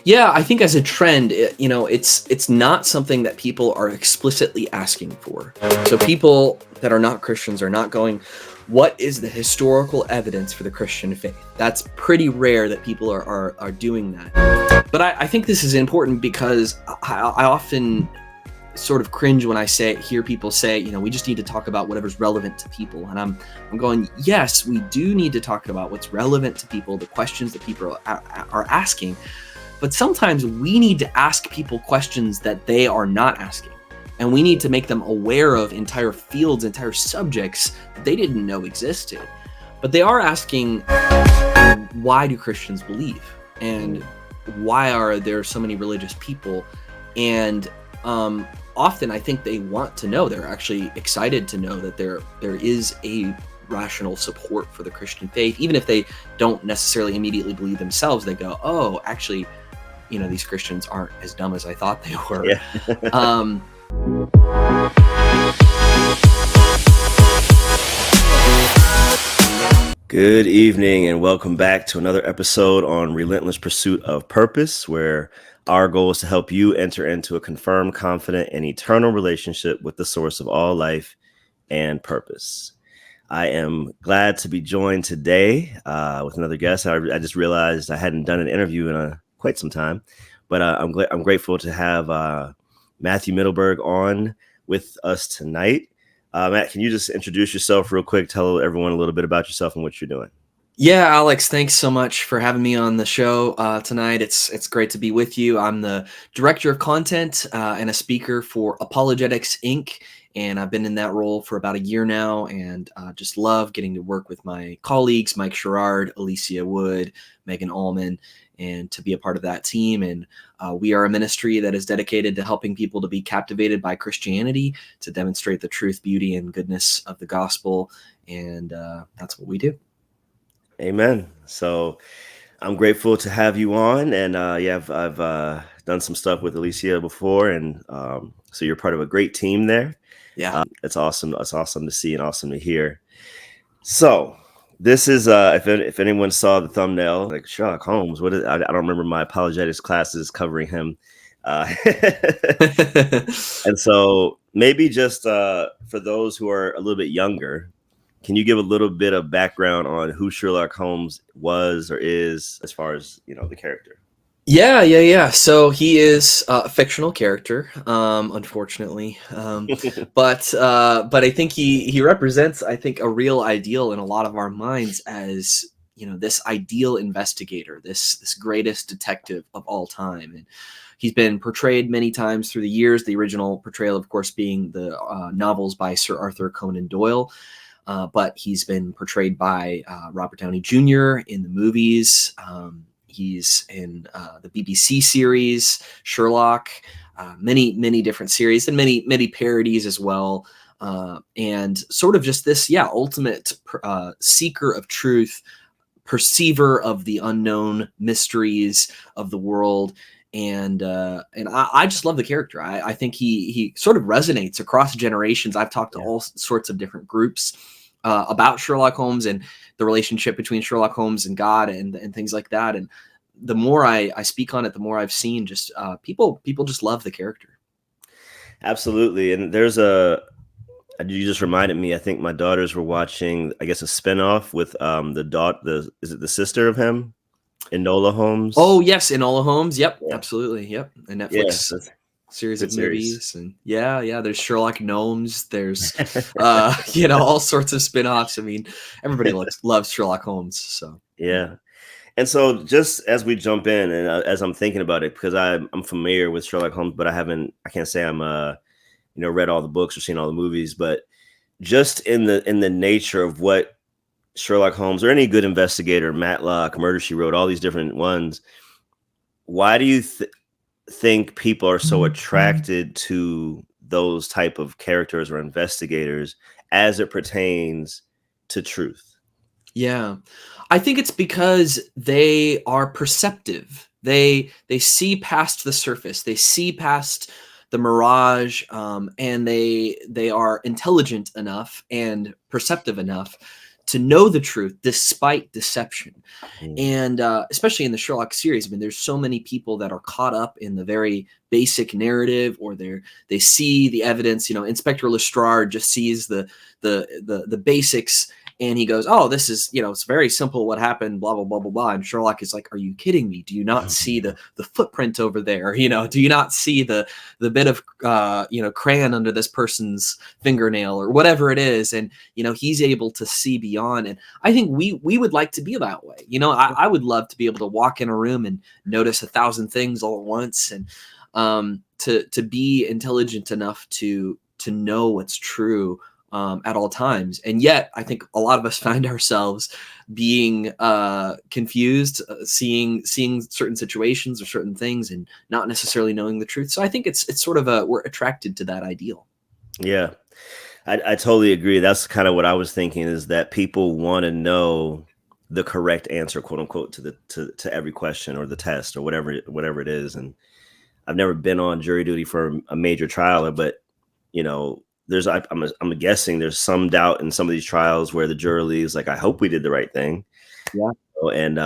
Yeah, I think as a trend, it's not something that people are explicitly asking for. So people that are not Christians are not going, what is the historical evidence for the Christian faith? That's pretty rare that people are doing that. But I think this is important because I often sort of cringe when I hear people say, we just need to talk about whatever's relevant to people. And I'm going, yes, we do need to talk about what's relevant to people, the questions that people are asking. But sometimes we need to ask people questions that they are not asking. And we need to make them aware of entire fields, entire subjects that they didn't know existed. But they are asking, why do Christians believe? And why are there so many religious people? And often I think they want to know, they're actually excited to know that there is a rational support for the Christian faith. Even if they don't necessarily immediately believe themselves, they go, oh, actually, these Christians aren't as dumb as I thought they were. Yeah. Good evening and welcome back to another episode on Relentless Pursuit of Purpose, where our goal is to help you enter into a confirmed, confident, and eternal relationship with the source of all life and purpose. I am glad to be joined today with another guest. I just realized I hadn't done an interview in quite some time, but I'm grateful to have Matthew Mittelberg on with us tonight. Matt, can you just introduce yourself real quick? Tell everyone a little bit about yourself and what you're doing. Yeah, Alex, thanks so much for having me on the show tonight. It's great to be with you. I'm the director of content and a speaker for Apologetics, Inc., and I've been in that role for about a year now, and just love getting to work with my colleagues, Mike Sherrard, Alicia Wood, Megan Allman, and to be a part of that team. And we are a ministry that is dedicated to helping people to be captivated by Christianity, to demonstrate the truth, beauty, and goodness of the gospel, and that's what we do. Amen. So I'm grateful to have you on, and I've done some stuff with Alicia before, and so you're part of a great team there. Yeah, it's awesome. It's awesome to see and awesome to hear. So this is if anyone saw the thumbnail, like Sherlock Holmes. What is? I don't remember my apologetics classes covering him, and so maybe just for those who are a little bit younger. Can you give a little bit of background on who Sherlock Holmes was or is, as far as, the character? Yeah. So he is a fictional character, unfortunately. But I think he represents, I think, a real ideal in a lot of our minds as, this ideal investigator, this greatest detective of all time. And he's been portrayed many times through the years, the original portrayal, of course, being the novels by Sir Arthur Conan Doyle. But he's been portrayed by Robert Downey Jr. in the movies. He's in the BBC series, Sherlock, many different series, and many parodies as well. And sort of just this, ultimate seeker of truth, perceiver of the unknown mysteries of the world. And I just love the character. I think he sort of resonates across generations. I've talked to all sorts of different groups about Sherlock Holmes and the relationship between Sherlock Holmes and God and things like that. And the more I speak on it, the more I've seen just people just love the character. Absolutely. And you just reminded me, I think my daughters were watching, I guess, a spinoff with is it the sister of him? Enola Holmes. Oh yes, Enola Holmes. Yep, absolutely. Yep, a Netflix series of movies. And there's Sherlock Gnomes. There's all sorts of spin-offs. I mean, everybody loves Sherlock Holmes. So yeah. And so just as we jump in, and as I'm thinking about it, because I'm familiar with Sherlock Holmes, but I can't say I'm read all the books or seen all the movies, but just in the nature of what Sherlock Holmes or any good investigator, Matlock, Murder, She Wrote, all these different ones. Why do you think people are so attracted to those type of characters or investigators as it pertains to truth? Yeah, I think it's because they are perceptive. They see past the surface. They see past the mirage, and they are intelligent enough and perceptive enough know the truth despite deception. Mm. And especially in the Sherlock series, I mean, there's so many people that are caught up in the very basic narrative, or they see the evidence. You know, Inspector Lestrade just sees the basics, and he goes, "Oh, this is, you know, it's very simple. What happened? Blah blah blah blah blah." And Sherlock is like, "Are you kidding me? Do you not see the footprint over there? You know, do you not see the bit of crayon under this person's fingernail or whatever it is?" And you know, he's able to see beyond. And I think we would like to be that way. You know, I would love to be able to walk in a room and notice 1,000 things all at once, and to be intelligent enough to know what's true at all times. And yet I think a lot of us find ourselves being confused, seeing certain situations or certain things and not necessarily knowing the truth. So I think it's sort of we're attracted to that ideal. Yeah, I totally agree. That's kind of what I was thinking, is that people want to know the correct answer, quote unquote, to every question or the test or whatever it is. And I've never been on jury duty for a major trial, but you know, I'm guessing there's some doubt in some of these trials where the jury is like, I hope we did the right thing. Yeah. And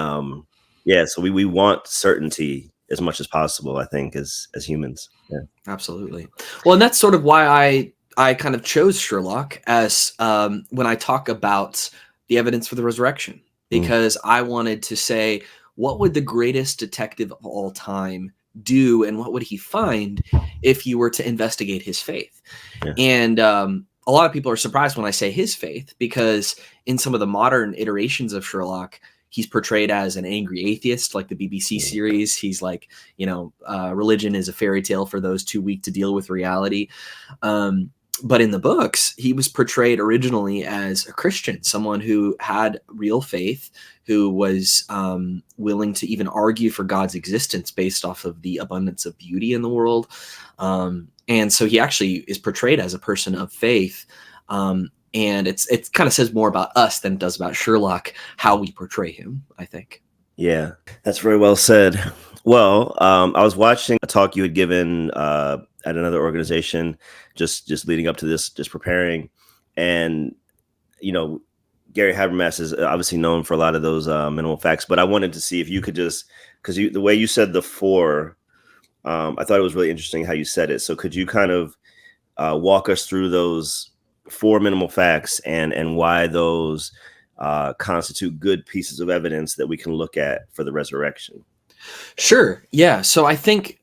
so we want certainty as much as possible, I think, as humans. Yeah, Absolutely. Well, and that's sort of why I kind of chose Sherlock as when I talk about the evidence for the resurrection, because I wanted to say, what would the greatest detective of all time do, and what would he find if you were to investigate his faith? Yeah. And a lot of people are surprised when I say his faith, because in some of the modern iterations of Sherlock, he's portrayed as an angry atheist, like the BBC series. He's like, you know, religion is a fairy tale for those too weak to deal with reality. But in the books, he was portrayed originally as a Christian, someone who had real faith, who was willing to even argue for God's existence based off of the abundance of beauty in the world. And so he actually is portrayed as a person of faith. And it kind of says more about us than it does about Sherlock, how we portray him, I think. Yeah, that's very well said. Well, I was watching a talk you had given at another organization, just leading up to this, just preparing, and you know, Gary Habermas is obviously known for a lot of those minimal facts. But I wanted to see if you could just, because the way you said the four, I thought it was really interesting how you said it. So could you kind of walk us through those four minimal facts and why those constitute good pieces of evidence that we can look at for the resurrection? Sure. Yeah. So I think,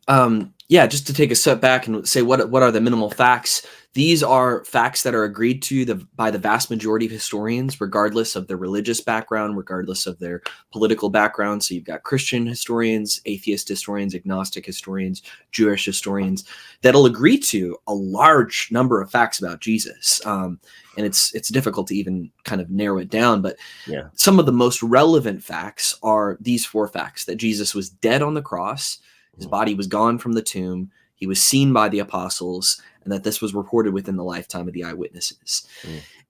just to take a step back and say what are the minimal facts. These are facts that are agreed to by the vast majority of historians, regardless of their religious background, regardless of their political background. So you've got Christian historians, atheist historians, agnostic historians, Jewish historians that'll agree to a large number of facts about Jesus. And it's difficult to even kind of narrow it down. But some of the most relevant facts are these four facts: that Jesus was dead on the cross, his body was gone from the tomb, he was seen by the apostles, and that this was reported within the lifetime of the eyewitnesses.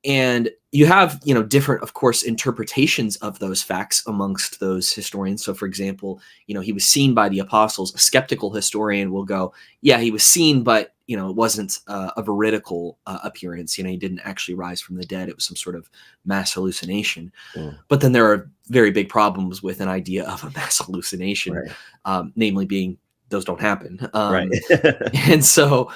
And you have, different, of course, interpretations of those facts amongst those historians. So, for example, he was seen by the apostles. A skeptical historian will go, yeah, he was seen, but, it wasn't a veridical appearance. He didn't actually rise from the dead. It was some sort of mass hallucination. But then there are very big problems with an idea of a mass hallucination, namely being those don't happen. And so,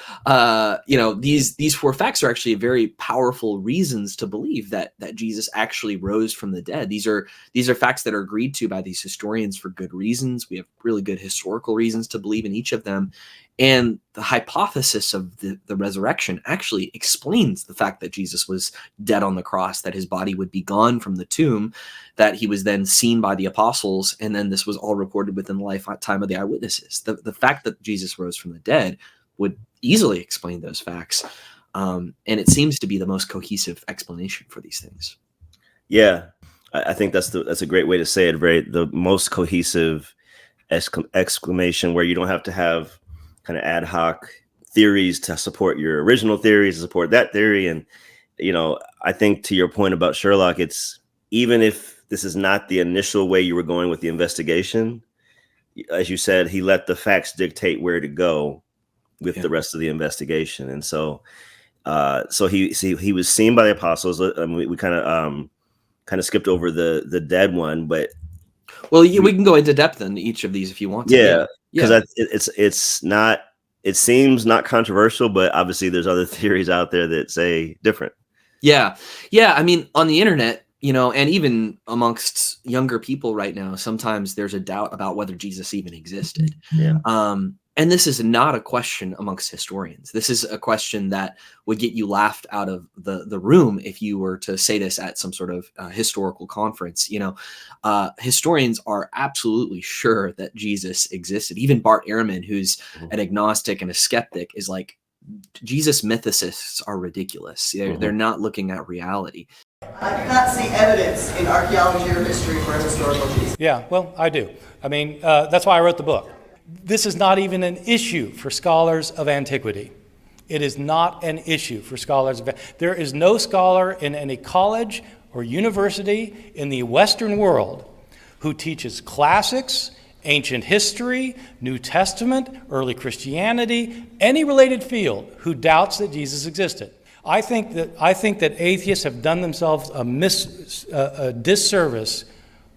these four facts are actually very powerful reasons to believe that Jesus actually rose from the dead. These are facts that are agreed to by these historians for good reasons. We have really good historical reasons to believe in each of them. And the hypothesis of the resurrection actually explains the fact that Jesus was dead on the cross, that his body would be gone from the tomb, that he was then seen by the apostles, and then this was all recorded within the lifetime of the eyewitnesses. The fact that Jesus rose from the dead would easily explain those facts. And it seems to be the most cohesive explanation for these things. Yeah, I think that's a great way to say it. The most cohesive exclamation, where you don't have to have kind of ad hoc theories to support your original theories, to support that theory. And, I think to your point about Sherlock, it's, even if this is not the initial way you were going with the investigation, as you said, he let the facts dictate where to go with the rest of the investigation. And so he was seen by the apostles. I mean, we kind of kind of skipped over the dead one, but Well, we can go into depth in each of these if you want to. yeah, because Yeah. it's not. It seems not controversial, but obviously there's other theories out there that say different. Yeah. Yeah. I mean, on the internet, and even amongst younger people right now, sometimes there's a doubt about whether Jesus even existed. Yeah. And this is not a question amongst historians. This is a question that would get you laughed out of the room if you were to say this at some sort of historical conference. Historians are absolutely sure that Jesus existed. Even Bart Ehrman, who's an agnostic and a skeptic, is like, Jesus mythicists are ridiculous. They're not looking at reality. I do not see evidence in archaeology or history for a historical Jesus. Yeah, well, I do. I mean, that's why I wrote the book. This is not even an issue for scholars of antiquity. It is not an issue for scholars of. There is no scholar in any college or university in the Western world who teaches classics, ancient history, New Testament, early Christianity, any related field who doubts that Jesus existed. I think that atheists have done themselves a disservice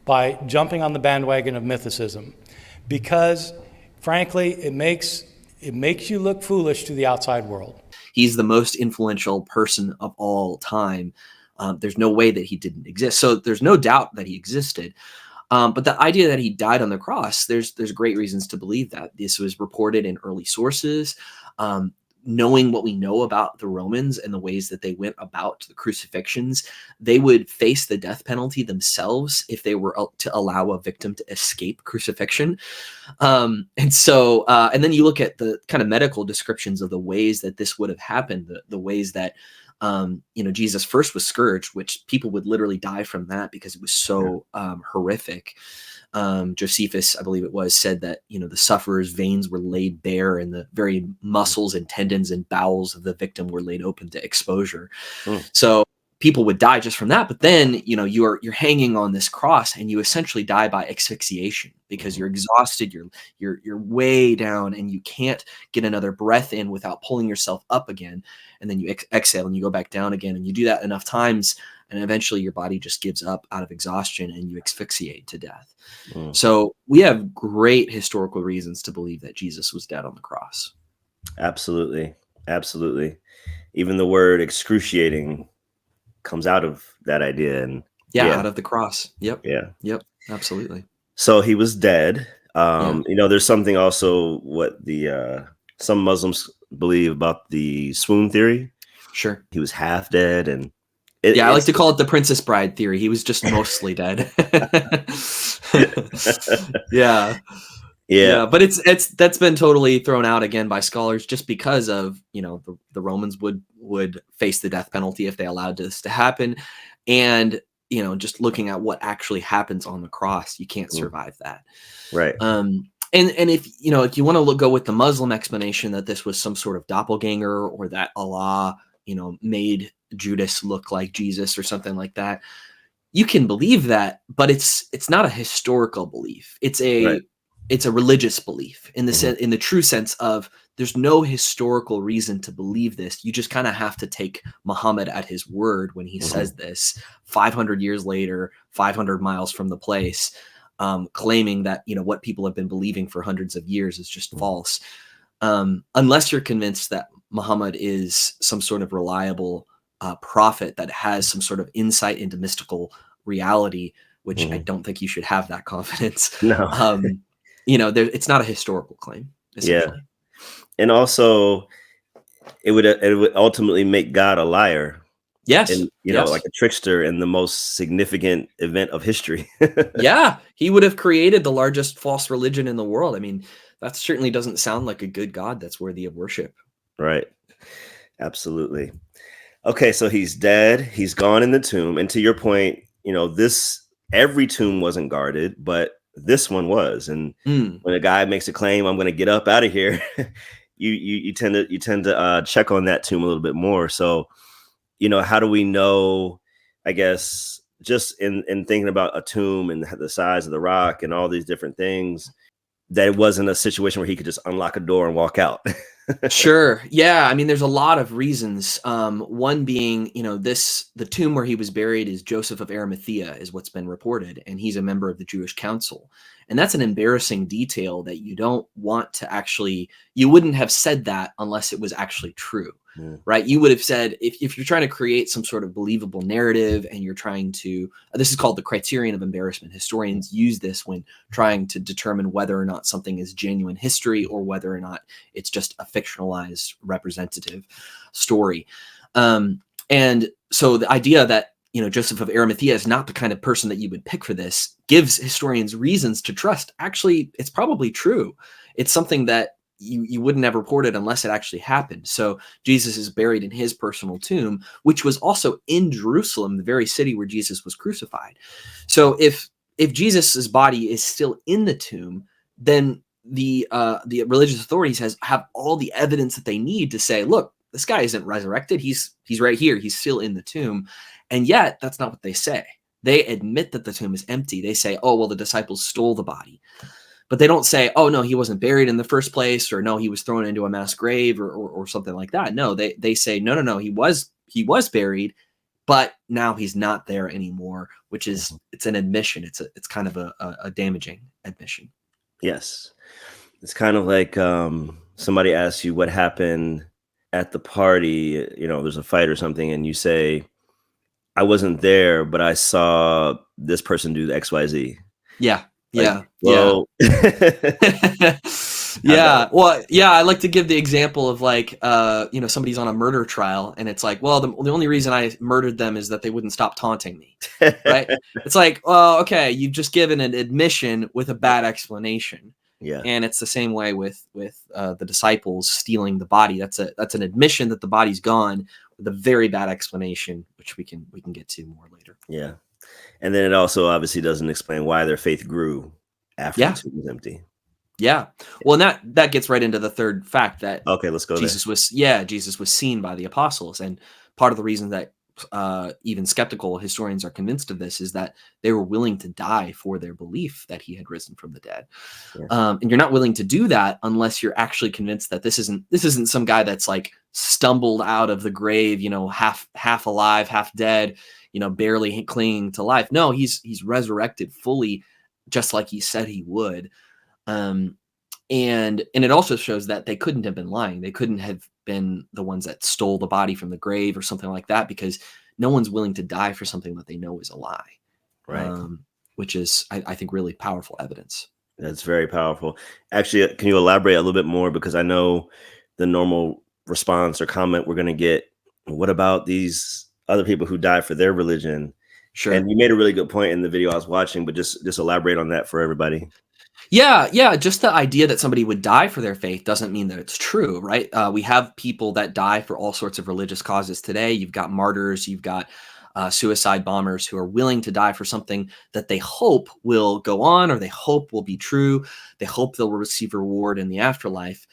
by jumping on the bandwagon of mythicism, because, frankly, it makes you look foolish to the outside world. He's the most influential person of all time. There's no way that he didn't exist. So there's no doubt that he existed. But the idea that he died on the cross, there's great reasons to believe that. This was reported in early sources. Knowing what we know about the Romans and the ways that they went about the crucifixions, they would face the death penalty themselves if they were to allow a victim to escape crucifixion. And then you look at the kind of medical descriptions of the ways that this would have happened, the ways that Jesus first was scourged, which people would literally die from that because it was so horrific. Josephus, I believe it was, said that, the sufferer's veins were laid bare and the very muscles and tendons and bowels of the victim were laid open to exposure. So people would die just from that. But then, you're hanging on this cross and you essentially die by asphyxiation because you're exhausted, you're way down and you can't get another breath in without pulling yourself up again. And then you exhale and you go back down again, and you do that enough times, and eventually your body just gives up out of exhaustion and you asphyxiate to death. So we have great historical reasons to believe that Jesus was dead on the cross. Absolutely. Absolutely. Even the word excruciating comes out of that idea. And out of the cross. Yep. Yeah. Yep. Absolutely. So he was dead. There's something also what the some Muslims believe about the swoon theory. Sure. He was half dead, and I like to call it the Princess Bride theory. He was just mostly dead. Yeah, but that's been totally thrown out again by scholars just because of, the Romans would face the death penalty if they allowed this to happen. And, just looking at what actually happens on the cross, you can't survive that. Right. And if you want to go with the Muslim explanation that this was some sort of doppelganger, or that Allah, made Judas look like Jesus or something like that, you can believe that, but it's not a historical belief. It's a religious belief in the in the true sense of there's no historical reason to believe this. You just kind of have to take Muhammad at his word when he says this 500 years later, 500 miles from the place, claiming that, what people have been believing for hundreds of years is just false. Unless you're convinced that Muhammad is some sort of reliable prophet that has some sort of insight into mystical reality, which I don't think you should have that confidence. No. It's not a historical claim. Yeah. And also it would ultimately make God a liar. Yes. And, like a trickster in the most significant event of history. Yeah. He would have created the largest false religion in the world. I mean, that certainly doesn't sound like a good God that's worthy of worship. Right. Absolutely. Okay. So he's dead. He's gone in the tomb. And to your point, every tomb wasn't guarded, but this one was. And when a guy makes a claim, I'm going to get up out of here, you tend to check on that tomb a little bit more. So, how do we know, I guess, just in thinking about a tomb and the size of the rock and all these different things, that it wasn't a situation where he could just unlock a door and walk out? Sure. Yeah. I mean, there's a lot of reasons. One being, the tomb where he was buried is Joseph of Arimathea, is what's been reported, and he's a member of the Jewish Council. And that's an embarrassing detail that you don't want to actually, you wouldn't have said that unless it was actually true, Yeah. right? You would have said, if you're trying to create some sort of believable narrative and you're trying to, this is called the criterion of embarrassment. Historians use this when trying to determine whether or not something is genuine history or whether or not it's just a fictionalized representative story. And so the idea that, Joseph of Arimathea is not the kind of person that you would pick for this gives historians reasons to trust. Actually, it's probably true. It's something that you wouldn't have reported unless it actually happened. So Jesus is buried in his personal tomb, which was also in Jerusalem, the very city where Jesus was crucified. So if Jesus's body is still in the tomb, then the religious authorities have all the evidence that they need to say, look, this guy isn't resurrected. He's right here. He's still in the tomb. And yet that's not what they say. They admit that the tomb is empty. They say, oh, well, the disciples stole the body. But they don't say, oh, no, he wasn't buried in the first place, or no, he was thrown into a mass grave or something like that. No, they say, no, he was buried, but now he's not there anymore, which is, it's an admission. It's kind of a damaging admission. Yes. It's kind of like somebody asks you what happened at the party, there's a fight or something, and you say, I wasn't there, but I saw this person do the XYZ. Yeah. Like, Yeah. well, Yeah. Yeah. Well, yeah, I like to give the example of like, somebody's on a murder trial and it's like, well, the only reason I murdered them is that they wouldn't stop taunting me. Right. It's like, well, okay, you've just given an admission with a bad explanation. Yeah. And it's the same way with the disciples stealing the body. That's an admission that the body's gone with a very bad explanation, which we can get to more later. Yeah. And then it also obviously doesn't explain why their faith grew after the tomb was empty. Yeah. Well, and that gets right into the third fact that let's go Jesus was seen by the apostles. And part of the reason that even skeptical historians are convinced of this is that they were willing to die for their belief that he had risen from the dead. Yeah. And you're not willing to do that unless you're actually convinced that this isn't some guy that's like stumbled out of the grave, half alive, half dead, barely clinging to life. No, he's resurrected fully, just like he said he would. And it also shows that they couldn't have been lying. They couldn't have been the ones that stole the body from the grave or something like that, because no one's willing to die for something that they know is a lie. Right. Which is, I think, really powerful evidence. That's very powerful. Actually, can you elaborate a little bit more? Because I know the normal response or comment we're going to get, what about these other people who died for their religion? Sure. And you made a really good point in the video I was watching, but just elaborate on that for everybody. Yeah. Just the idea that somebody would die for their faith doesn't mean that it's true, right? We have people that die for all sorts of religious causes today. You've got martyrs, you've got suicide bombers who are willing to die for something that they hope will go on, or they hope will be true. They hope they'll receive reward in the afterlife.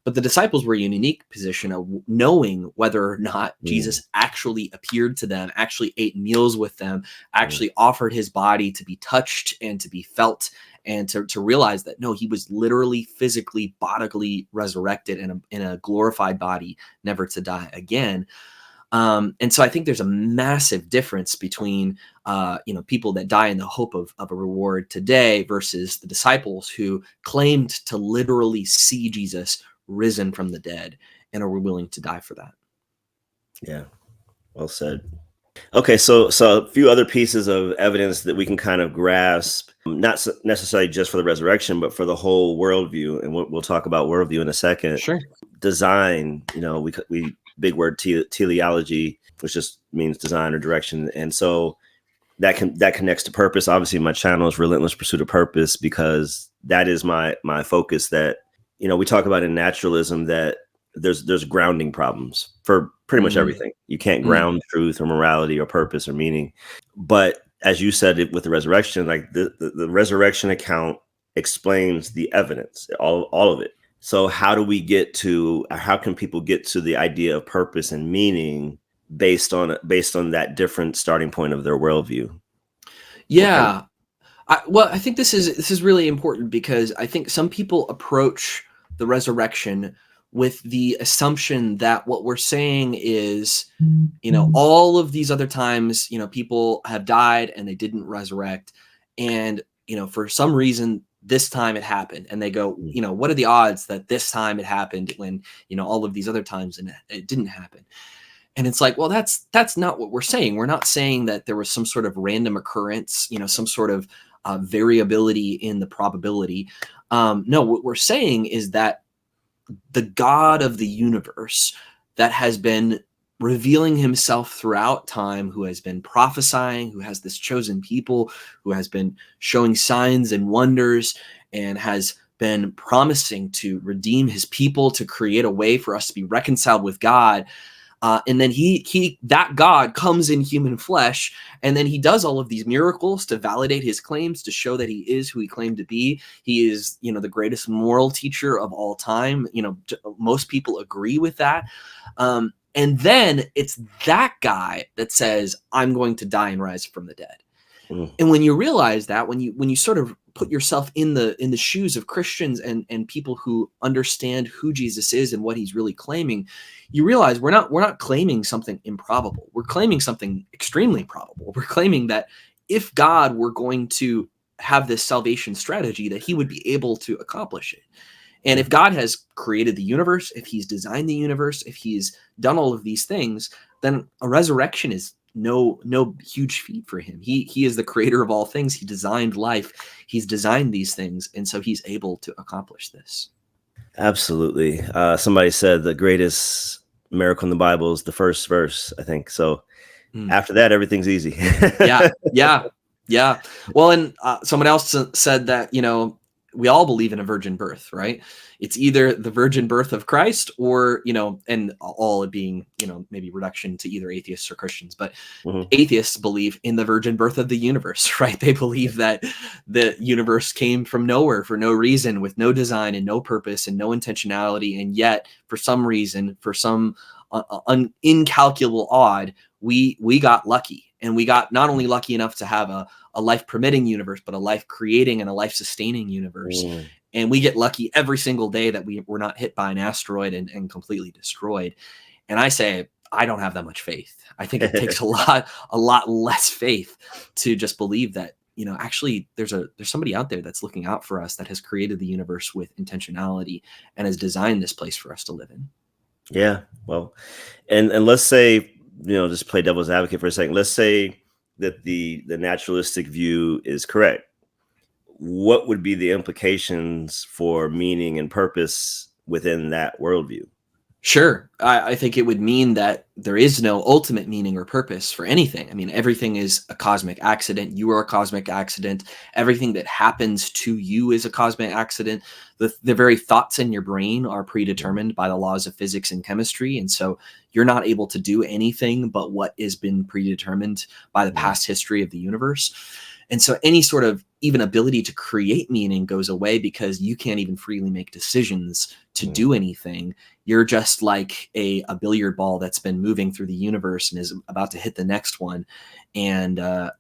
But the disciples were in a unique position of knowing whether or not Jesus actually appeared to them, actually ate meals with them, actually offered his body to be touched and to be felt, and to realize that, no, he was literally, physically, bodily resurrected in a glorified body, never to die again. And so I think there's a massive difference between, people that die in the hope of a reward today versus the disciples who claimed to literally see Jesus risen from the dead and are willing to die for that. Yeah. Well said. Okay, so a few other pieces of evidence that we can kind of grasp, not necessarily just for the resurrection, but for the whole worldview. And we'll talk about worldview in a second. Sure. Design, we big word teleology, which just means design or direction. And so that connects to purpose. Obviously, my channel is Relentless Pursuit of Purpose, because that is my focus. That, we talk about in naturalism that there's grounding problems for pretty much everything. You can't ground truth or morality or purpose or meaning. But as you said it with the resurrection, like the resurrection account explains the evidence, all of it. So how can people get to the idea of purpose and meaning based on that different starting point of their worldview? Yeah. I think this is really important, because I think some people approach the resurrection with the assumption that what we're saying is, all of these other times, people have died and they didn't resurrect. And, for some reason, this time it happened. And they go, what are the odds that this time it happened when, all of these other times and it didn't happen? And it's like, well, that's not what we're saying. We're not saying that there was some sort of random occurrence, some sort of variability in the probability. No, what we're saying is that the God of the universe that has been revealing himself throughout time, who has been prophesying, who has this chosen people, who has been showing signs and wonders, and has been promising to redeem his people, to create a way for us to be reconciled with God. And then that God comes in human flesh, and then he does all of these miracles to validate his claims, to show that he is who he claimed to be. He is, the greatest moral teacher of all time. Most people agree with that. And then it's that guy that says, I'm going to die and rise from the dead. And when you realize that, when you sort of put yourself in the shoes of Christians and people who understand who Jesus is and what he's really claiming, you realize we're not claiming something improbable. We're claiming something extremely probable. We're claiming that if God were going to have this salvation strategy, that he would be able to accomplish it. And if God has created the universe, if he's designed the universe, if he's done all of these things, then a resurrection is no huge feat for him. He is the creator of all things. He designed life. He's designed these things. And so he's able to accomplish this. Absolutely. Somebody said the greatest miracle in the Bible is the first verse, I think. So after that, everything's easy. Yeah. Well, and someone else said that, we all believe in a virgin birth, right? It's either the virgin birth of Christ or, and all it being, maybe reduction to either atheists or Christians, but atheists believe in the virgin birth of the universe, right? They believe that the universe came from nowhere for no reason, with no design and no purpose and no intentionality. And yet for some reason, for some incalculable odd, we got lucky. And we got not only lucky enough to have a life-permitting universe, but a life-creating and a life-sustaining universe. And we get lucky every single day that we're not hit by an asteroid and completely destroyed. And I say, I don't have that much faith. I think it takes a lot less faith to just believe that, actually there's somebody out there that's looking out for us, that has created the universe with intentionality and has designed this place for us to live in. Yeah. Well, and let's say, just play devil's advocate for a second. Let's say that the naturalistic view is correct. What would be the implications for meaning and purpose within that worldview? Sure. I think it would mean that there is no ultimate meaning or purpose for anything. I mean, everything is a cosmic accident. You are a cosmic accident. Everything that happens to you is a cosmic accident. The very thoughts in your brain are predetermined by the laws of physics and chemistry. And so you're not able to do anything but what has been predetermined by the past history of the universe. And so any sort of even ability to create meaning goes away, because you can't even freely make decisions to do anything. You're just like a billiard ball that's been moving through the universe and is about to hit the next one. And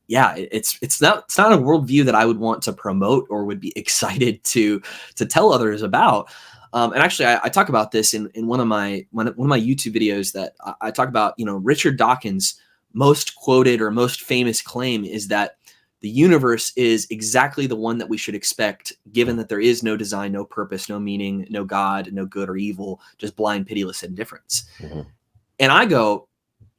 it's not a worldview that I would want to promote or would be excited to tell others about. And actually, I talk about this in one of my YouTube videos, that I talk about, Richard Dawkins' most quoted or most famous claim is that the universe is exactly the one that we should expect, given that there is no design, no purpose, no meaning, no God, no good or evil, just blind, pitiless indifference. And I go,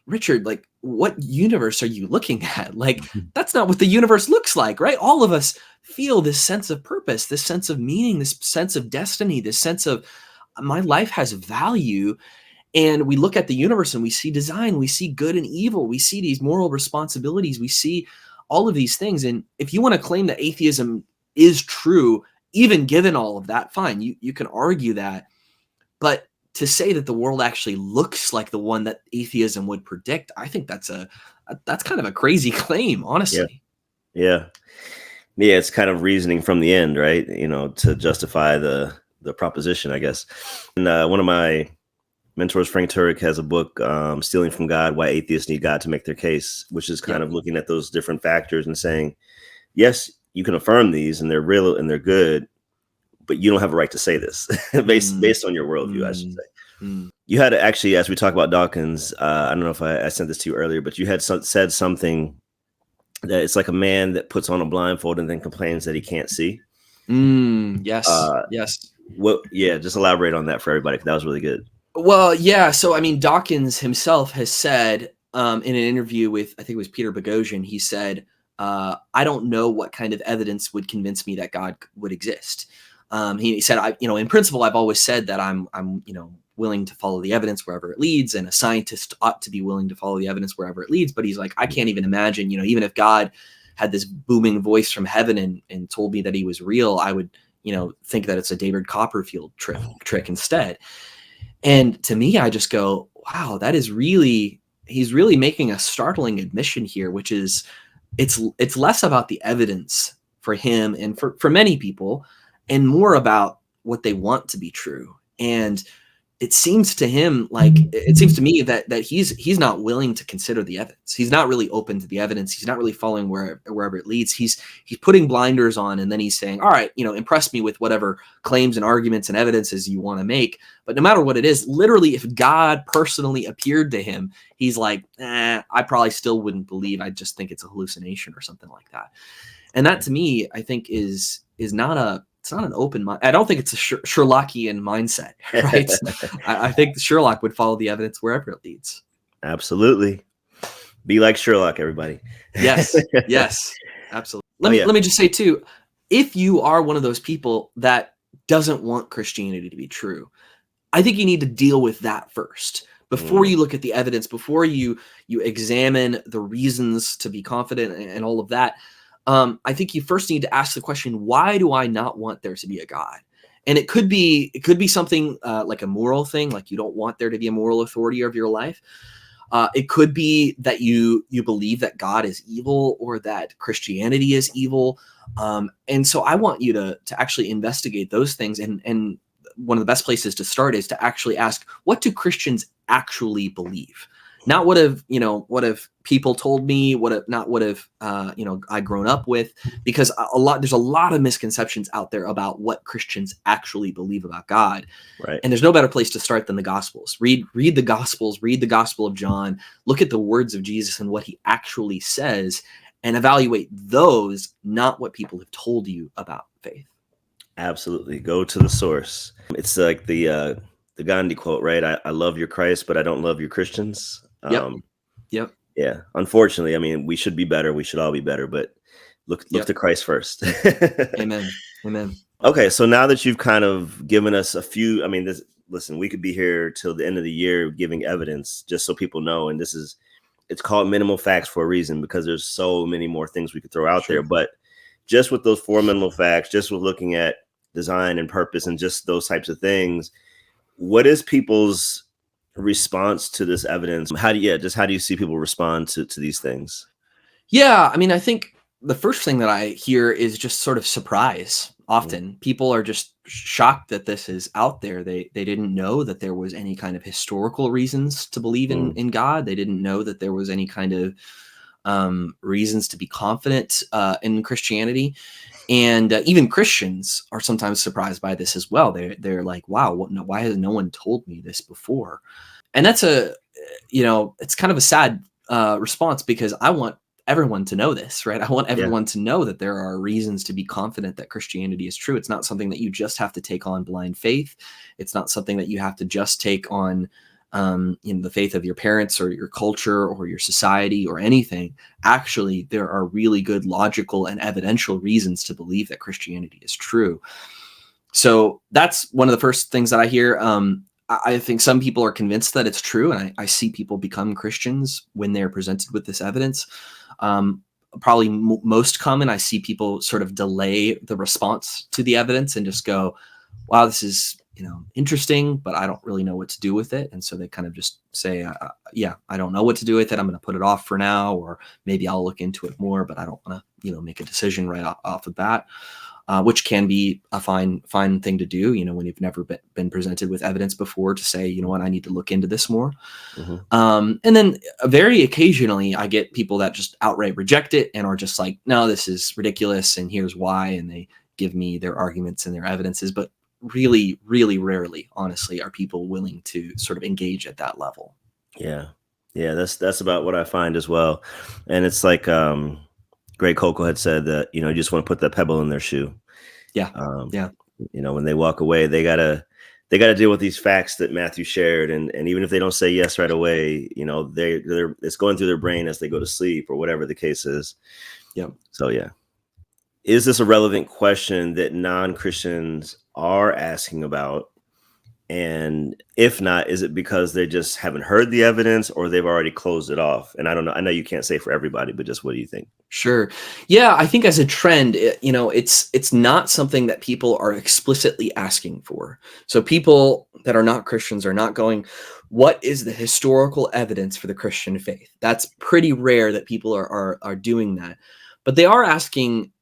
Richard, like, what universe are you looking at? Like, that's not what the universe looks like, right? All of us feel this sense of purpose, this sense of meaning, this sense of destiny, this sense of my life has value. And we look at the universe and we see design, we see good and evil, we see these moral responsibilities, we see all of these things. And if you want to claim that atheism is true, even given all of that, fine, you can argue that. But to say that the world actually looks like the one that atheism would predict, I think that's kind of a crazy claim, honestly. Yeah. It's kind of reasoning from the end, right? To justify the proposition, I guess. And one of my mentors, Frank Turek, has a book, Stealing from God, Why Atheists Need God to Make Their Case, which is kind of looking at those different factors and saying, yes, you can affirm these and they're real and they're good, but you don't have a right to say this based on your worldview, I should say. You had actually, as we talk about Dawkins, I don't know if I sent this to you earlier, but you had said something that it's like a man that puts on a blindfold and then complains that he can't see. Yes. Yes. Just elaborate on that for everybody, because that was really good. Well, yeah. So, I mean, Dawkins himself has said in an interview with, I think it was Peter Boghossian, he said, I don't know what kind of evidence would convince me that God would exist. He said, in principle, I've always said that I'm willing to follow the evidence wherever it leads, and a scientist ought to be willing to follow the evidence wherever it leads. But he's like, I can't even imagine, even if God had this booming voice from heaven and told me that he was real, I would, think that it's a David Copperfield trick instead. And to me, I just go, wow, he's really making a startling admission here, which is it's less about the evidence for him and for many people, and more about what they want to be true. And it seems to me that he's not willing to consider the evidence. He's not really open to the evidence. He's not really following wherever it leads. He's putting blinders on, and then he's saying, all right, impress me with whatever claims and arguments and evidences you want to make. But no matter what it is, literally, if God personally appeared to him, he's like, I probably still wouldn't believe. I just think it's a hallucination or something like that. And that, to me, I think is not it's not an open mind. I don't think it's a Sherlockian mindset, right? I think Sherlock would follow the evidence wherever it leads. Absolutely. Be like Sherlock, everybody. Yes, absolutely. Let me just say too, if you are one of those people that doesn't want Christianity to be true, I think you need to deal with that first before you look at the evidence, before you examine the reasons to be confident and all of that. I think you first need to ask the question, why do I not want there to be a God? And it could be something like a moral thing, like you don't want there to be a moral authority of your life. It could be that you believe that God is evil or that Christianity is evil. And so I want you to actually investigate those things. And one of the best places to start is to actually ask, what do Christians actually believe? Not what have people told me, what have I grown up with, because there's a lot of misconceptions out there about what Christians actually believe about God. Right. And there's no better place to start than the Gospels. Read the Gospels, read the Gospel of John, look at the words of Jesus and what he actually says, and evaluate those, not what people have told you about faith. Absolutely. Go to the source. It's like the Gandhi quote, right? I love your Christ, but I don't love your Christians. Yep. Yeah. Unfortunately, I mean, we should be better. We should all be better, but look to Christ first. Amen. Okay. So now that you've kind of given us a few, listen, we could be here till the end of the year giving evidence just so people know. And it's called minimal facts for a reason, because there's so many more things we could throw out there. But just with those 4 minimal facts, just with looking at design and purpose and just those types of things, what is people's response to this evidence? How do you see people respond to these things? Yeah, I think the first thing that I hear is just sort of surprise. Often people are just shocked that this is out there. They didn't know that there was any kind of historical reasons to believe in God. They didn't know that there was any kind of reasons to be confident in Christianity. And even Christians are sometimes surprised by this as well. They're like, wow, why has no one told me this before? And that's it's kind of a sad response, because I want everyone to know this, right? I want everyone to know that there are reasons to be confident that Christianity is true. It's not something that you just have to take on blind faith. It's not something that you have to just take on the faith of your parents or your culture or your society or anything. Actually, there are really good logical and evidential reasons to believe that Christianity is true. So that's one of the first things that I hear. I think some people are convinced that it's true, and I see people become Christians when they're presented with this evidence. Probably most common, I see people sort of delay the response to the evidence and just go, wow, this is interesting, but I don't really know what to do with it. And so they kind of just say, I don't know what to do with it. I'm going to put it off for now, or maybe I'll look into it more, but I don't want to, make a decision right off of that, which can be a fine thing to do, when you've never been presented with evidence before, to say, you know what, I need to look into this more. And then very occasionally I get people that just outright reject it and are just like, no, this is ridiculous, and here's why. And they give me their arguments and their evidences, but really, really rarely, honestly, are people willing to sort of engage at that level. Yeah. Yeah, that's about what I find as well. And it's like Greg Koukl had said that, you just want to put that pebble in their shoe. Yeah. Um, Yeah. when they walk away, they gotta deal with these facts that Matthew shared. And even if they don't say yes right away, they're it's going through their brain as they go to sleep or whatever the case is. Yeah. So yeah. Is this a relevant question that non-Christians are asking about? And if not, is it because they just haven't heard the evidence or they've already closed it off? And I don't know. I know you can't say for everybody, but just what do you think? Sure. Yeah, I think as a trend, it's not something that people are explicitly asking for. So people that are not Christians are not going, what is the historical evidence for the Christian faith? That's pretty rare that people are doing that. But they are asking,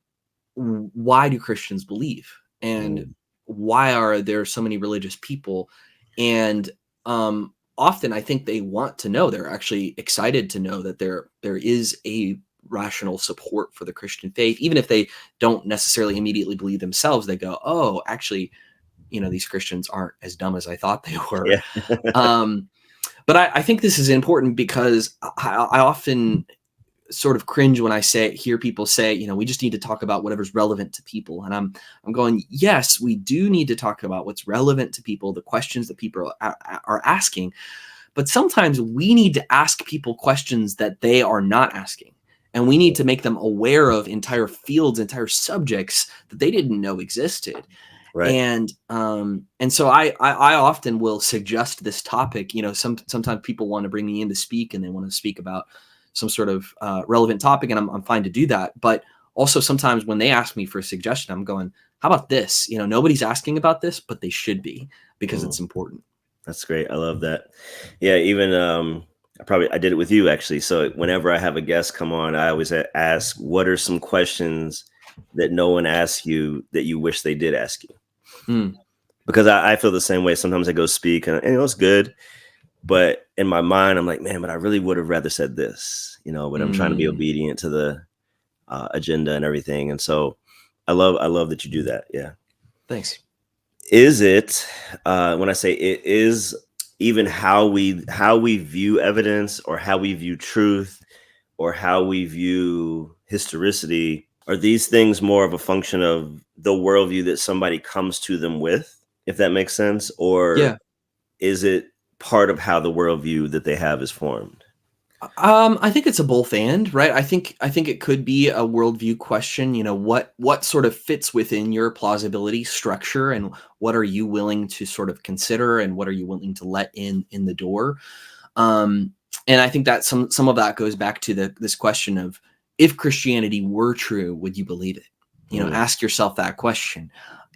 why do Christians believe? And why are there so many religious people? And often I think they want to know, they're actually excited to know that there is a rational support for the Christian faith. Even if they don't necessarily immediately believe themselves, they go, oh, actually, these Christians aren't as dumb as I thought they were. Yeah. But I think this is important because I often sort of cringe when I hear people say, we just need to talk about whatever's relevant to people. And I'm going, yes, we do need to talk about what's relevant to people, the questions that people are asking. But sometimes we need to ask people questions that they are not asking. And we need to make them aware of entire fields, entire subjects that they didn't know existed. Right. And so I often will suggest this topic. Sometimes people want to bring me in to speak and they want to speak about some sort of relevant topic, and I'm fine to do that. But also sometimes when they ask me for a suggestion, I'm going, how about this? Nobody's asking about this, but they should be, because it's important. That's great. I love that. Yeah. Even I did it with you actually. So whenever I have a guest come on, I always ask, what are some questions that no one asks you that you wish they did ask you? Because I feel the same way. Sometimes I go speak and it's good. But in my mind, I'm like, man, but I really would have rather said this, but I'm trying to be obedient to the agenda and everything. And so I love that you do that. Yeah. Thanks. Is it, when I say it is, even how we view evidence or how we view truth or how we view historicity, are these things more of a function of the worldview that somebody comes to them with, if that makes sense? Or is it part of how the worldview that they have is formed? I think it's a both and, right? I think it could be a worldview question. What sort of fits within your plausibility structure, and what are you willing to sort of consider, and what are you willing to let in the door? And I think that some of that goes back to this question of, if Christianity were true, would you believe it? Ask yourself that question.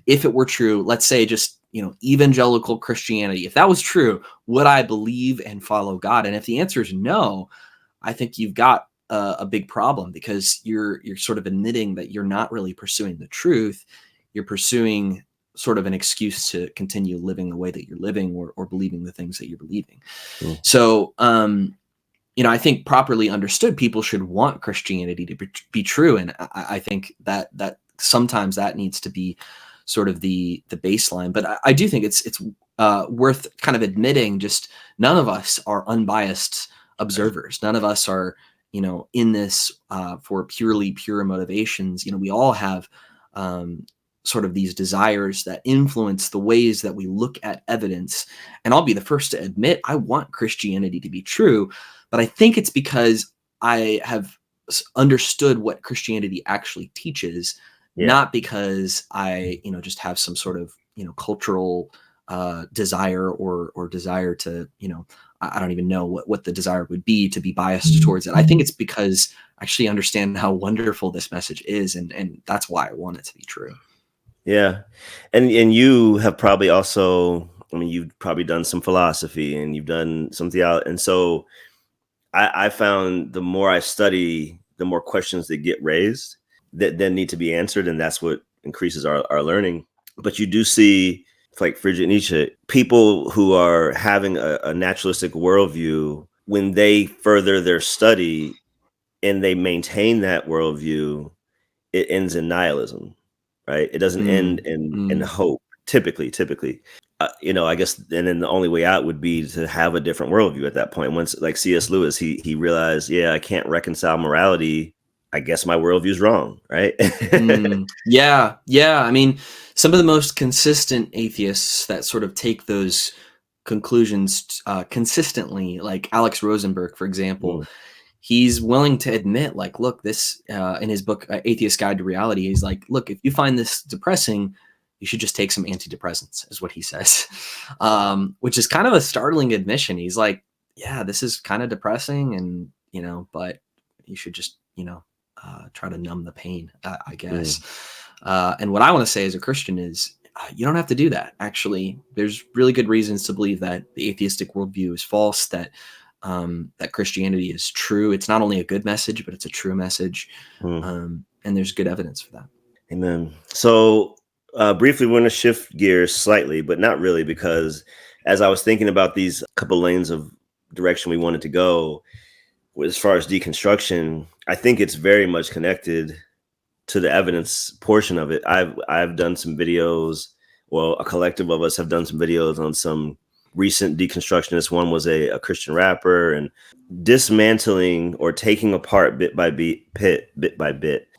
If it were true, let's say just evangelical Christianity, if that was true, would I believe and follow God? And if the answer is no, I think you've got a big problem, because you're sort of admitting that you're not really pursuing the truth. You're pursuing sort of an excuse to continue living the way that you're living, or believing the things that you're believing. So, I think properly understood, people should want Christianity to be true. And I think that sometimes that needs to be sort of the baseline. But I do think it's worth kind of admitting, just none of us are unbiased observers. None of us are, in this for purely pure motivations. We all have sort of these desires that influence the ways that we look at evidence. And I'll be the first to admit, I want Christianity to be true, but I think it's because I have understood what Christianity actually teaches. Not because I, just have some sort of, cultural desire or desire to, I don't even know what the desire would be to be biased towards it. I think it's because I actually understand how wonderful this message is. And that's why I want it to be true. Yeah. And you have probably also, you've probably done some philosophy and you've done some theology. And so I found the more I study, the more questions that get raised that then need to be answered. And that's what increases our learning. But you do see, like Friedrich Nietzsche, people who are having a naturalistic worldview, when they further their study and they maintain that worldview, it ends in nihilism. right? It doesn't end in hope. Typically, I guess, and then the only way out would be to have a different worldview at that point. Once, like C.S. Lewis, he realized, I can't reconcile morality. I guess my worldview is wrong, right? Yeah. I mean, some of the most consistent atheists that sort of take those conclusions consistently, like Alex Rosenberg, for example, he's willing to admit, like, look, this in his book, Atheist Guide to Reality, he's like, look, if you find this depressing, you should just take some antidepressants, is what he says, which is kind of a startling admission. He's like, yeah, this is kind of depressing, and, but you should just, try to numb the pain, I guess. And what I want to say as a Christian is, you don't have to do that. Actually, there's really good reasons to believe that the atheistic worldview is false, that Christianity is true. It's not only a good message, but it's a true message. And there's good evidence for that. Amen. So briefly, we're going to shift gears slightly, but not really, because as I was thinking about these couple lanes of direction we wanted to go, as far as deconstruction, I think it's very much connected to the evidence portion of it. I've done some videos, well, a collective of us have done some videos on some recent deconstructionists. One was a Christian rapper, and dismantling or taking apart bit by bit,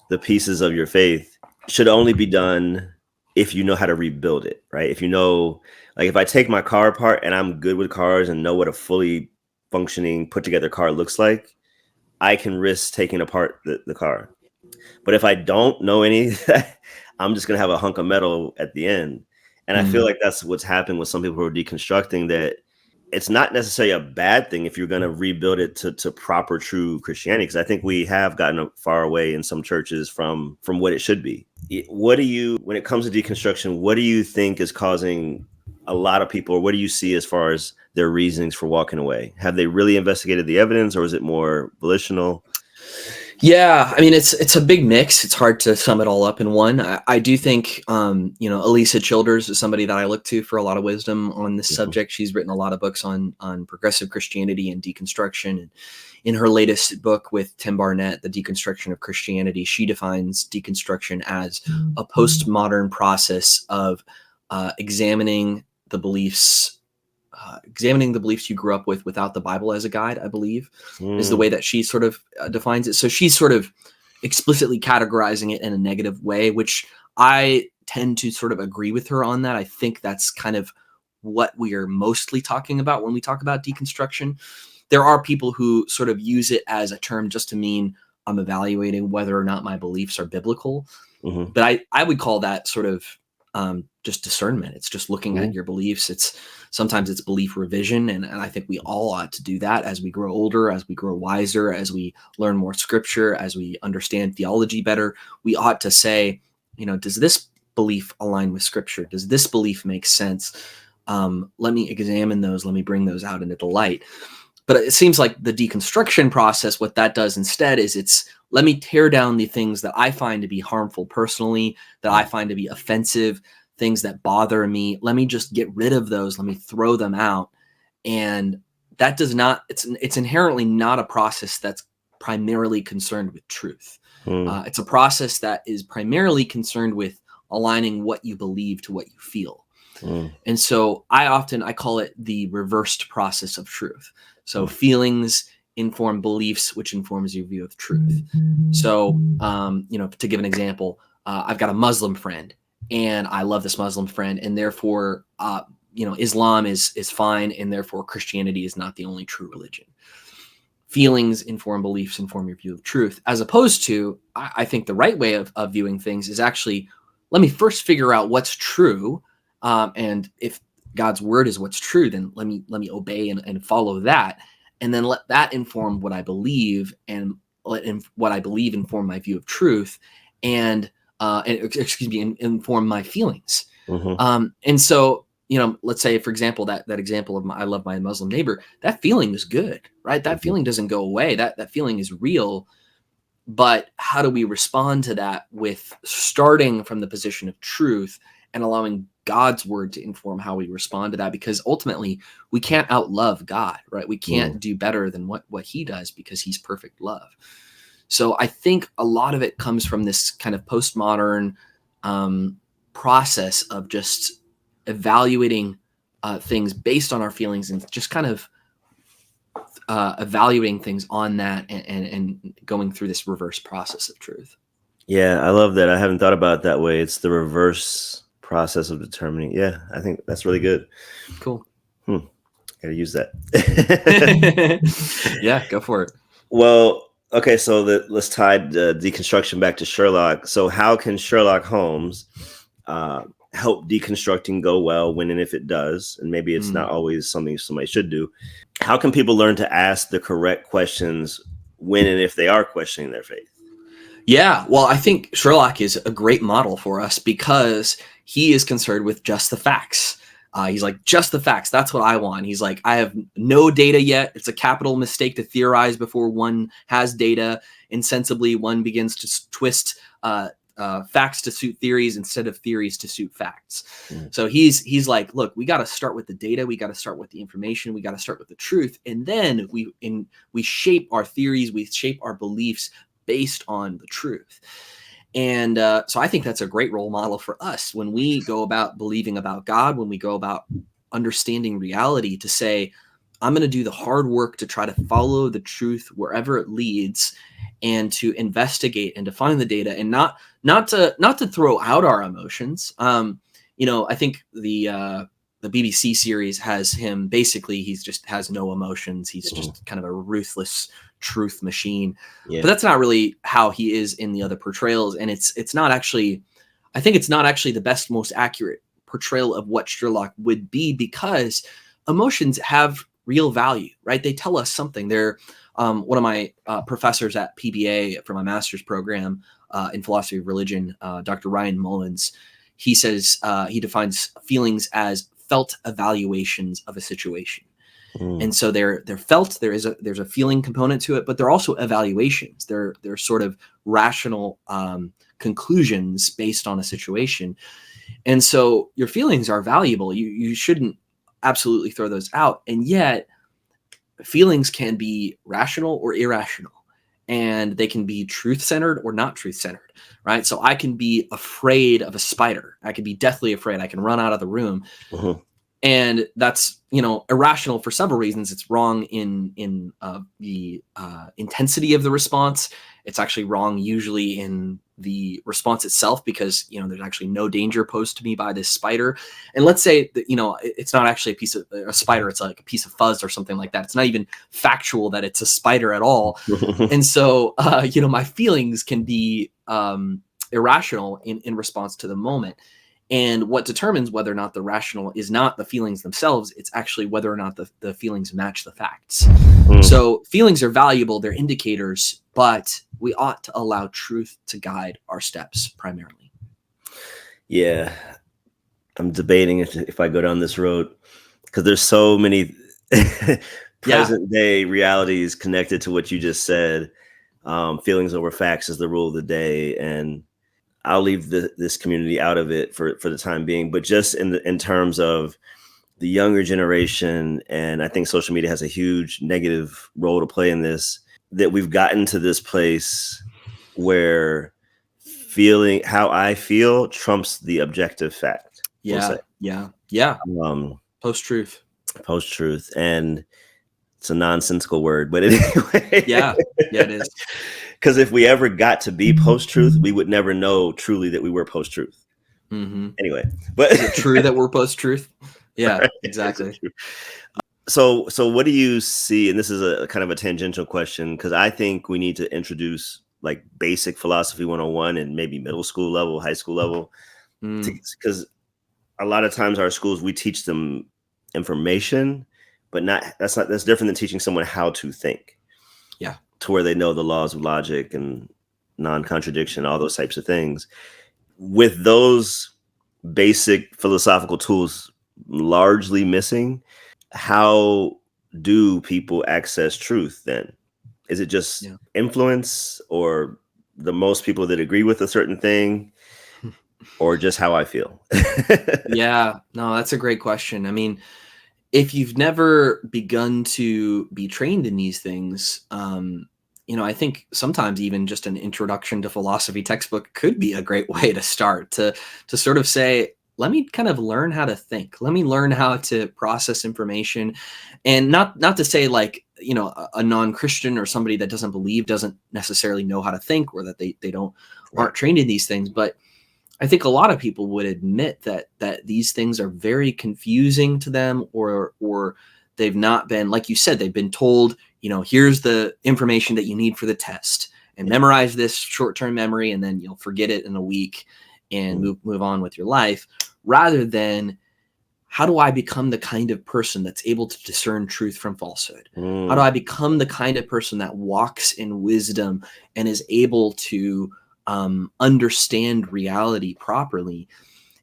the pieces of your faith should only be done if you know how to rebuild it, right? If you know, like, if I take my car apart and I'm good with cars and know what a fully functioning, put together car looks like, I can risk taking apart the car. But if I don't know any of that, I'm just going to have a hunk of metal at the end. And I feel like that's what's happened with some people who are deconstructing, that it's not necessarily a bad thing if you're going to rebuild it to proper, true Christianity. Because I think we have gotten far away in some churches from what it should be. When it comes to deconstruction, what do you think is causing a lot of people, or what do you see as far as their reasonings for walking away? Have they really investigated the evidence, or is it more volitional? Yeah, I mean, it's a big mix. It's hard to sum it all up in one. I do think, Elisa Childers is somebody that I look to for a lot of wisdom on this subject. She's written a lot of books on progressive Christianity and deconstruction. And in her latest book with Tim Barnett, The Deconstruction of Christianity, she defines deconstruction as a postmodern process of examining the beliefs you grew up with without the Bible as a guide, I believe, is the way that she sort of defines it. So she's sort of explicitly categorizing it in a negative way, which I tend to sort of agree with her on that. I think that's kind of what we are mostly talking about when we talk about deconstruction. There are people who sort of use it as a term just to mean I'm evaluating whether or not my beliefs are biblical. But I would call that sort of just discernment. It's just looking at your beliefs. Sometimes it's belief revision. And I think we all ought to do that as we grow older, as we grow wiser, as we learn more scripture, as we understand theology better. We ought to say, does this belief align with scripture? Does this belief make sense? Let me examine those. Let me bring those out into the light. But it seems like the deconstruction process, what that does instead is let me tear down the things that I find to be harmful personally, that I find to be offensive, things that bother me. Let me just get rid of those. Let me throw them out. And that it's inherently not a process that's primarily concerned with truth. It's a process that is primarily concerned with aligning what you believe to what you feel. And so I call it the reversed process of truth. So feelings inform beliefs, which informs your view of truth. So, to give an example, I've got a Muslim friend, and I love this Muslim friend, and therefore, Islam is fine, and therefore Christianity is not the only true religion. Feelings inform beliefs, inform your view of truth, as opposed to, I think the right way of viewing things is actually, let me first figure out what's true, and if God's word is what's true, then let me obey and follow that, and then let that inform what I believe, and let what I believe inform my view of truth, and inform my feelings. And so, let's say, for example, that example of I love my Muslim neighbor, that feeling is good, right? That feeling doesn't go away. That feeling is real. But how do we respond to that with starting from the position of truth and allowing God's word to inform how we respond to that? Because ultimately we can't outlove God, right? We can't do better than what he does, because he's perfect love. So I think a lot of it comes from this kind of postmodern process of just evaluating things based on our feelings and just kind of evaluating things on that and going through this reverse process of truth. Yeah, I love that. I haven't thought about it that way. It's the reverse process of determining. Yeah, I think that's really good. Cool. Gotta use that. Yeah, go for it. Well, okay, so let's tie deconstruction back to Sherlock. So how can Sherlock Holmes help deconstructing go well when and if it does? And maybe it's not always something somebody should do. How can people learn to ask the correct questions when and if they are questioning their faith? Yeah, well, I think Sherlock is a great model for us because he is concerned with just the facts. He's like, just the facts. That's what I want. He's like, I have no data yet. It's a capital mistake to theorize before one has data. Insensibly, one begins to twist facts to suit theories instead of theories to suit facts. So he's like, look, we got to start with the data. We got to start with the information. We got to start with the truth. And then we shape our theories. We shape our beliefs based on the truth. And so I think that's a great role model for us when we go about believing about God, when we go about understanding reality, to say, I'm going to do the hard work to try to follow the truth wherever it leads, and to investigate and to find the data, and not to throw out our emotions. I think the BBC series has him basically, he's just has no emotions. He's just kind of a ruthless truth machine. But that's not really how he is in the other portrayals. And it's not actually, I think it's not actually the best, most accurate portrayal of what Sherlock would be, because emotions have real value, right? They tell us something. They're one of my professors at PBA for my master's program in philosophy of religion, Dr. Ryan Mullins. He says he defines feelings as felt evaluations of a situation. And so they're felt. There's a feeling component to it, but they're also evaluations. They're sort of rational conclusions based on a situation. And so your feelings are valuable. You shouldn't absolutely throw those out. And yet feelings can be rational or irrational, and they can be truth-centered or not truth-centered, right? So I can be afraid of a spider. I can be deathly afraid. I can run out of the room. And that's, irrational for several reasons. It's wrong in the intensity of the response. It's actually wrong usually in the response itself, because, there's actually no danger posed to me by this spider. And let's say that, it's not actually a spider. It's like a piece of fuzz or something like that. It's not even factual that it's a spider at all. And so, my feelings can be irrational in response to the moment. And what determines whether or not the rational is not the feelings themselves, it's actually whether or not the feelings match the facts. So feelings are valuable, they're indicators, but we ought to allow truth to guide our steps primarily. Yeah, I'm debating if I go down this road, because there's so many present day realities connected to what you just said. Feelings over facts is the rule of the day, and I'll leave this community out of it for the time being. But just in terms of the younger generation, and I think social media has a huge negative role to play in this, that we've gotten to this place where feeling how I feel trumps the objective fact. Yeah. Post-truth. And it's a nonsensical word, but anyway. Yeah, it is. Because if we ever got to be post-truth, we would never know truly that we were post-truth. Anyway, but is it true that we're post-truth? Yeah, right. Exactly. So what do you see? And this is a kind of a tangential question, because I think we need to introduce like basic philosophy 101 and maybe middle school level, high school level, because a lot of times our schools, we teach them information, but that's different than teaching someone how to think. Yeah. To where they know the laws of logic and non-contradiction, all those types of things. With those basic philosophical tools largely missing, how do people access truth then? Is it just influence, or the most people that agree with a certain thing, or just how I feel? Yeah, no, that's a great question. I mean, if you've never begun to be trained in these things, I think sometimes even just an introduction to philosophy textbook could be a great way to start to sort of say, let me kind of learn how to think. Let me learn how to process information, and not to say like, a non-Christian or somebody that doesn't believe doesn't necessarily know how to think, or that they aren't trained in these things. But I think a lot of people would admit that these things are very confusing to them, or they've not been, like you said, they've been told, here's the information that you need for the test, and memorize this short-term memory, and then you'll forget it in a week and move on with your life, rather than, how do I become the kind of person that's able to discern truth from falsehood? How do I become the kind of person that walks in wisdom and is able to understand reality properly?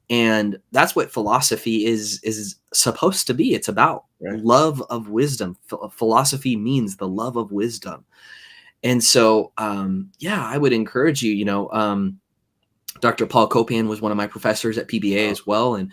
And that's what philosophy is supposed to be. It's about love of wisdom. Philosophy means the love of wisdom. And so, I would encourage you, Dr. Paul Copan was one of my professors at PBA as well. And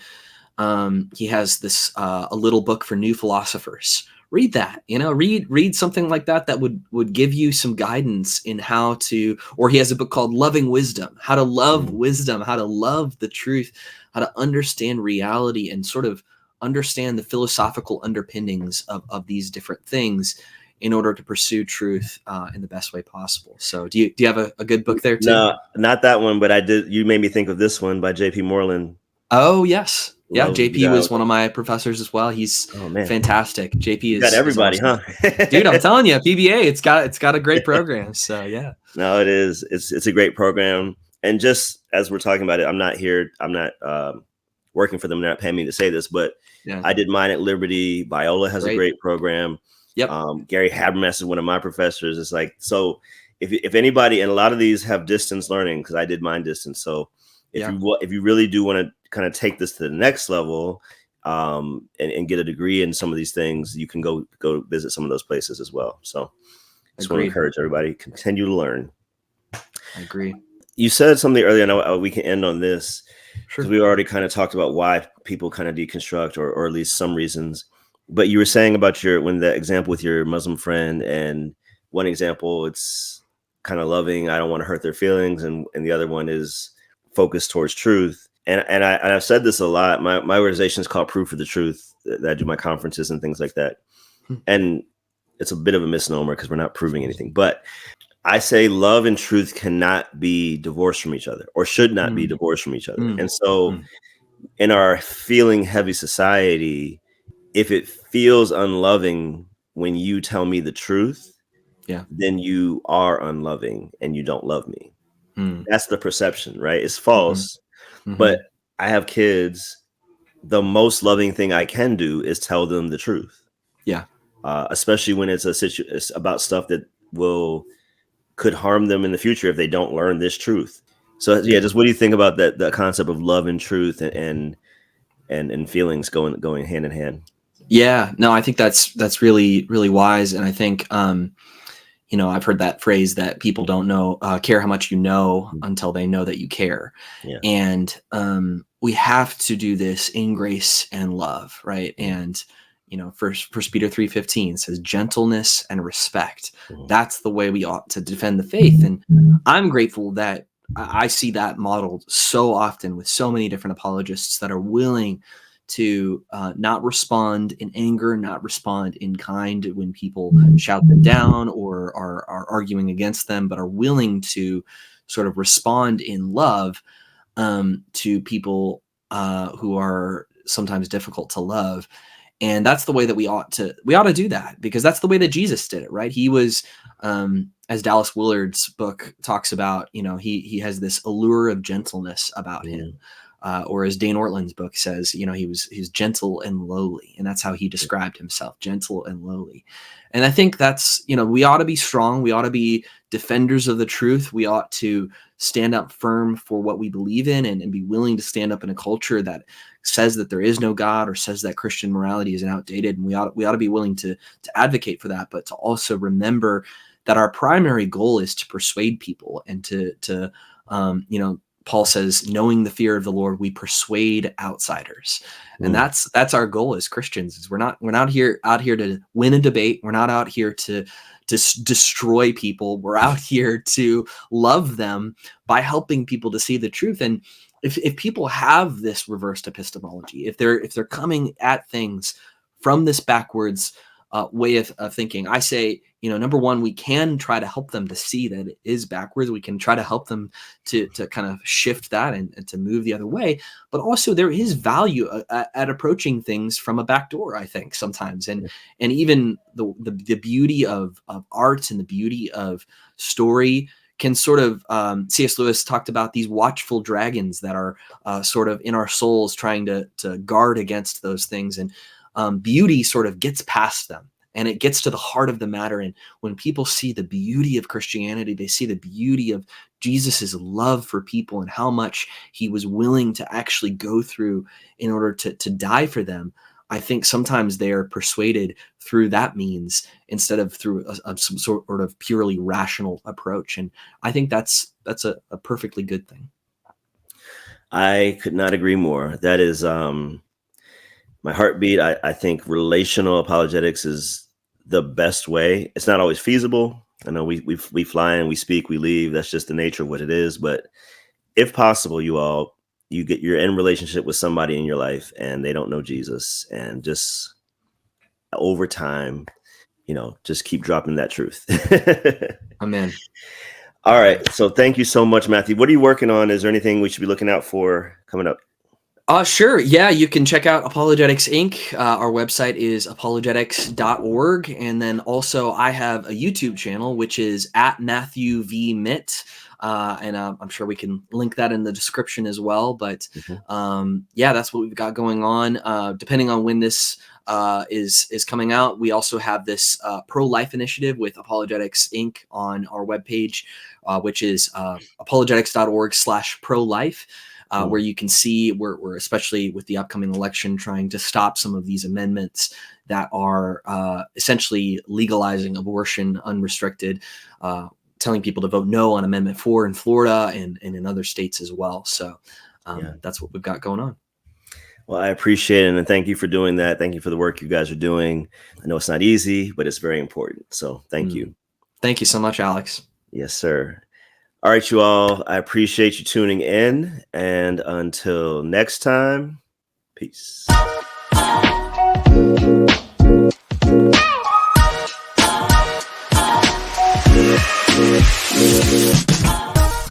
he has this, a little book for new philosophers. Read that, read something like that would give you some guidance in how to, or he has a book called Loving Wisdom, how to love wisdom, how to love the truth, how to understand reality, and sort of understand the philosophical underpinnings of these different things in order to pursue truth in the best way possible. So do you have a good book there too? No, not that one, but you made me think of this one by J.P. Moreland. Oh, yes. Yeah, JP was one of my professors as well. He's fantastic. JP got everybody, awesome. Huh? Dude, I'm telling you, PBA, it's got a great program. So yeah. No, it is. It's a great program. And just as we're talking about it, I'm not working for them. They're not paying me to say this, but I did mine at Liberty. Biola has a great program. Yep. Gary Habermas is one of my professors. It's like, so if anybody, and a lot of these have distance learning, because I did mine distance. So if you really do want to kind of take this to the next level, and get a degree in some of these things, you can go visit some of those places as well. So I just want to encourage everybody, continue to learn. I agree. You said something earlier, I know we can end on this. Sure. We already kind of talked about why people kind of deconstruct, or at least some reasons. But you were saying about when the example with your Muslim friend, and one example, it's kind of loving, I don't want to hurt their feelings, and the other one is focused towards truth. And I've said this a lot. My organization is called Proof of the Truth, that I do my conferences and things like that. And it's a bit of a misnomer because we're not proving anything. But I say love and truth cannot be divorced from each other, or should not be divorced from each other. And so in our feeling heavy society, if it feels unloving when you tell me the truth, then you are unloving and you don't love me. That's the perception, right? It's false. But I have kids. The most loving thing I can do is tell them the truth. Yeah. Especially when it's about stuff that could harm them in the future if they don't learn this truth. So just what do you think about that concept of love and truth and feelings going hand in hand? Yeah, no, I think that's really, really wise. And I think, I've heard that phrase that people don't care how much you know until they know that you care. Yeah. And we have to do this in grace and love, right? And, First Peter 3:15 says gentleness and respect. That's the way we ought to defend the faith. And I'm grateful that I see that modeled so often with so many different apologists that are willing to not respond in anger, not respond in kind when people shout them down or are arguing against them, but are willing to sort of respond in love to people who are sometimes difficult to love. And that's the way that we ought to do that, because that's the way that Jesus did it, right? He was, as Dallas Willard's book talks about, he has this allure of gentleness about him. Or as Dane Ortland's book says, he's gentle and lowly. And that's how he described himself, gentle and lowly. And I think that's, we ought to be strong. We ought to be defenders of the truth. We ought to stand up firm for what we believe in, and be willing to stand up in a culture that says that there is no God, or says that Christian morality is outdated. And we ought to be willing to advocate for that, but to also remember that our primary goal is to persuade people, and to Paul says, knowing the fear of the Lord, we persuade outsiders. And that's our goal as Christians. Is we're not out here to win a debate. We're not out here to destroy people. We're out here to love them by helping people to see the truth. And if people have this reversed epistemology, if they're coming at things from this backwards way of thinking, I say, number one, we can try to help them to see that it is backwards. We can try to help them to kind of shift that and to move the other way. But also there is value at approaching things from a back door, I think, sometimes. And even the beauty of art and the beauty of story can sort of, C.S. Lewis talked about these watchful dragons that are sort of in our souls trying to guard against those things. And beauty sort of gets past them and it gets to the heart of the matter. And when people see the beauty of Christianity, they see the beauty of Jesus's love for people and how much he was willing to actually go through in order to die for them. I think sometimes they are persuaded through that means instead of through some sort of purely rational approach. And I think that's a perfectly good thing. I could not agree more. That is my heartbeat. I think relational apologetics is the best way. It's not always feasible. I know we fly in, we speak, we leave. That's just the nature of what it is. But if possible, you're in relationship with somebody in your life and they don't know Jesus, and just over time, just keep dropping that truth. Amen. All right. So thank you so much, Matthew. What are you working on? Is there anything we should be looking out for coming up? Sure. Yeah, you can check out Apologetics Inc. Our website is apologetics.org. And then also I have a YouTube channel, which is at Matthew V. Mitt. And I'm sure we can link that in the description as well. But yeah, that's what we've got going on. Depending on when this is coming out, we also have this pro-life initiative with Apologetics Inc. on our webpage, which is apologetics.org/pro-life. Where you can see we're especially with the upcoming election trying to stop some of these amendments that are essentially legalizing abortion unrestricted, telling people to vote no on Amendment 4 in Florida and in other states as well. So that's what we've got going on. Well, I appreciate it. And thank you for doing that. Thank you for the work you guys are doing. I know it's not easy, but it's very important. So thank you. Thank you so much, Alex. Yes, sir. All right, you all. I appreciate you tuning in. And until next time, peace.